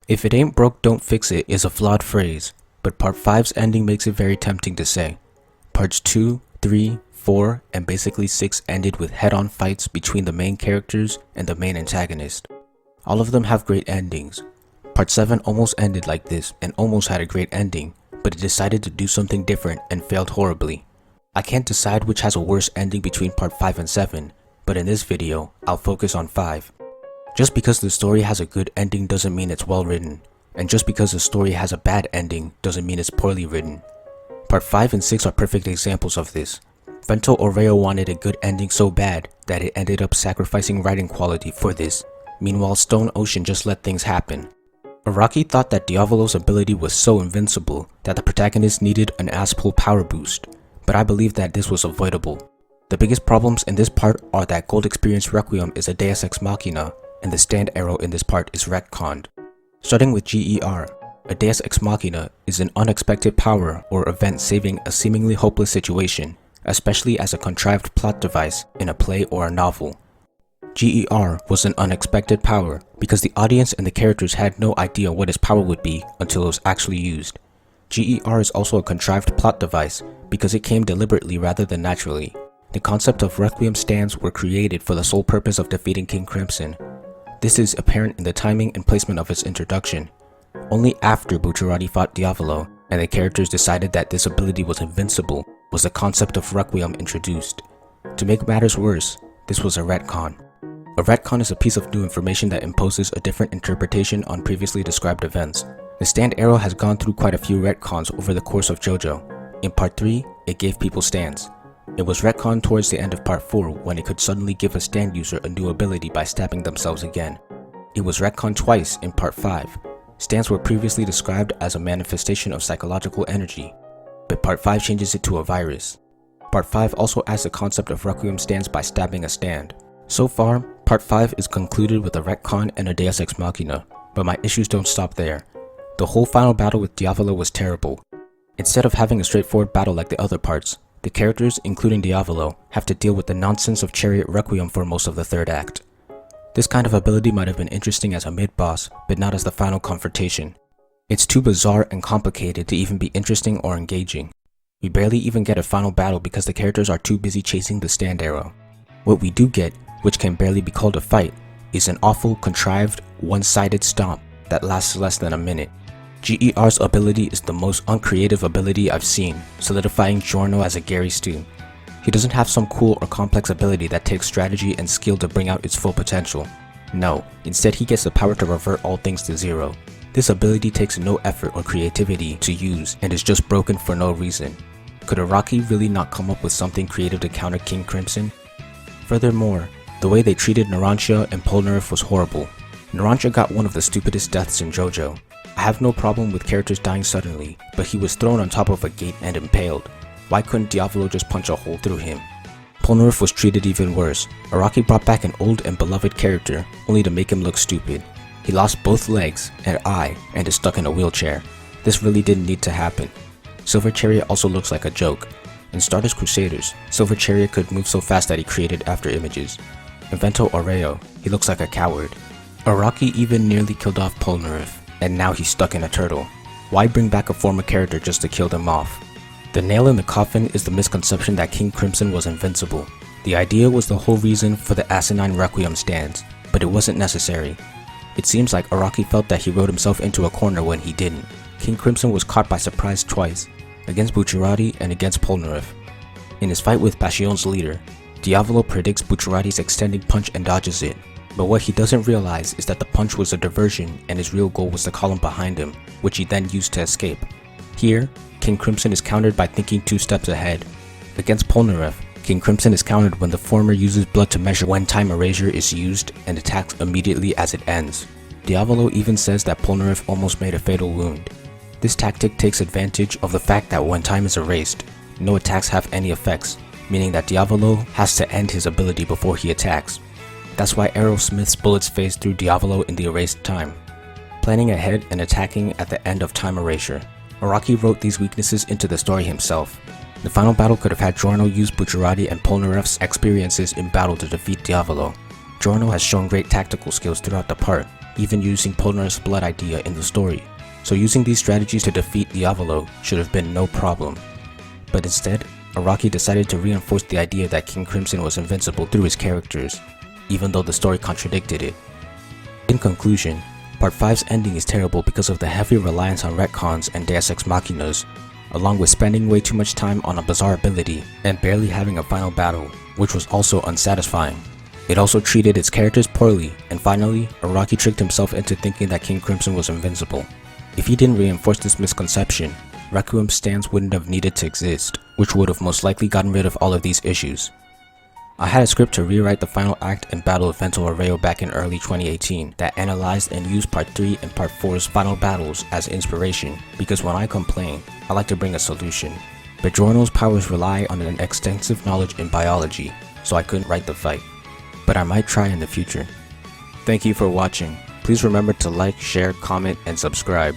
If it ain't broke, don't fix it is a flawed phrase, but Part 5's ending makes it very tempting to say. Parts 2, 3, 4, and basically 6 ended with head-on fights between the main characters and the main antagonist. All of them have great endings. Part 7 almost ended like this and almost had a great ending, but it decided to do something different and failed horribly. I can't decide which has a worse ending between Part 5 and 7, but in this video, I'll focus on 5. Just because the story has a good ending doesn't mean it's well written, and just because the story has a bad ending doesn't mean it's poorly written. Part 5 and 6 are perfect examples of this. Vento Aureo wanted a good ending so bad that it ended up sacrificing writing quality for this. Meanwhile, Stone Ocean just let things happen. Araki thought that Diavolo's ability was so invincible that the protagonist needed an ass-pull power boost, but I believe that this was avoidable. The biggest problems in this part are that Gold Experience Requiem is a Deus Ex Machina, and the stand arrow in this part is retconned. Starting with GER, a Deus Ex Machina is an unexpected power or event saving a seemingly hopeless situation, especially as a contrived plot device in a play or a novel. GER was an unexpected power because the audience and the characters had no idea what his power would be until it was actually used. GER is also a contrived plot device because it came deliberately rather than naturally. The concept of Requiem stands were created for the sole purpose of defeating King Crimson. This is apparent in the timing and placement of its introduction. Only after Bucciarati fought Diavolo and the characters decided that this ability was invincible was the concept of Requiem introduced. To make matters worse, this was a retcon. A retcon is a piece of new information that imposes a different interpretation on previously described events. The stand arrow has gone through quite a few retcons over the course of JoJo. In Part 3, it gave people stands. It was retconned towards the end of Part 4 when it could suddenly give a stand user a new ability by stabbing themselves again. It was retconned twice in Part 5. Stands were previously described as a manifestation of psychological energy, but Part 5 changes it to a virus. Part 5 also adds the concept of Requiem stands by stabbing a stand. So far, Part 5 is concluded with a retcon and a Deus Ex Machina, but my issues don't stop there. The whole final battle with Diavolo was terrible. Instead of having a straightforward battle like the other parts, the characters, including Diavolo, have to deal with the nonsense of Chariot Requiem for most of the third act. This kind of ability might have been interesting as a mid-boss, but not as the final confrontation. It's too bizarre and complicated to even be interesting or engaging. We barely even get a final battle because the characters are too busy chasing the stand arrow. What we do get, which can barely be called a fight, is an awful, contrived, one-sided stomp that lasts less than a minute. GER's ability is the most uncreative ability I've seen, solidifying Giorno as a Gary Stu. He doesn't have some cool or complex ability that takes strategy and skill to bring out its full potential. No, instead he gets the power to revert all things to zero. This ability takes no effort or creativity to use and is just broken for no reason. Could Araki really not come up with something creative to counter King Crimson? Furthermore, the way they treated Narancia and Polnareff was horrible. Narancia got one of the stupidest deaths in JoJo. I have no problem with characters dying suddenly, but he was thrown on top of a gate and impaled. Why couldn't Diavolo just punch a hole through him? Polnareff was treated even worse. Araki brought back an old and beloved character, only to make him look stupid. He lost both legs, an eye, and is stuck in a wheelchair. This really didn't need to happen. Silver Chariot also looks like a joke. In Stardust Crusaders, Silver Chariot could move so fast that he created after images. In Vento Aureo, he looks like a coward. Araki even nearly killed off Polnareff, and now he's stuck in a turtle. Why bring back a former character just to kill them off? The nail in the coffin is the misconception that King Crimson was invincible. The idea was the whole reason for the asinine Requiem stands, but it wasn't necessary. It seems like Araki felt that he wrote himself into a corner when he didn't. King Crimson was caught by surprise twice, against Bucciarati and against Polnareff. In his fight with Passion's leader, Diavolo predicts Bucciarati's extending punch and dodges it, but what he doesn't realize is that the punch was a diversion and his real goal was the column behind him, which he then used to escape. Here, King Crimson is countered by thinking 2 steps ahead. Against Polnareff, King Crimson is countered when the former uses blood to measure when time erasure is used and attacks immediately as it ends. Diavolo even says that Polnareff almost made a fatal wound. This tactic takes advantage of the fact that when time is erased, no attacks have any effects, meaning that Diavolo has to end his ability before he attacks. That's why Aerosmith's bullets phase through Diavolo in the erased time. Planning ahead and attacking at the end of time erasure. Araki wrote these weaknesses into the story himself. The final battle could have had Giorno use Bucciarati and Polnareff's experiences in battle to defeat Diavolo. Giorno has shown great tactical skills throughout the part, even using Polnareff's blood idea in the story, so using these strategies to defeat Diavolo should have been no problem. But instead, Araki decided to reinforce the idea that King Crimson was invincible through his characters, even though the story contradicted it. In conclusion, Part 5's ending is terrible because of the heavy reliance on retcons and Deus Ex Machinas, along with spending way too much time on a bizarre ability and barely having a final battle, which was also unsatisfying. It also treated its characters poorly, and finally, Araki tricked himself into thinking that King Crimson was invincible. If he didn't reinforce this misconception, Requiem's stance wouldn't have needed to exist, which would have most likely gotten rid of all of these issues. I had a script to rewrite the final act and battle of Vento Aureo back in early 2018 that analyzed and used Part 3 and Part 4's final battles as inspiration, because when I complain, I like to bring a solution. But Giorno's powers rely on an extensive knowledge in biology, so I couldn't write the fight. But I might try in the future. Thank you for watching. Please remember to like, share, comment, and subscribe.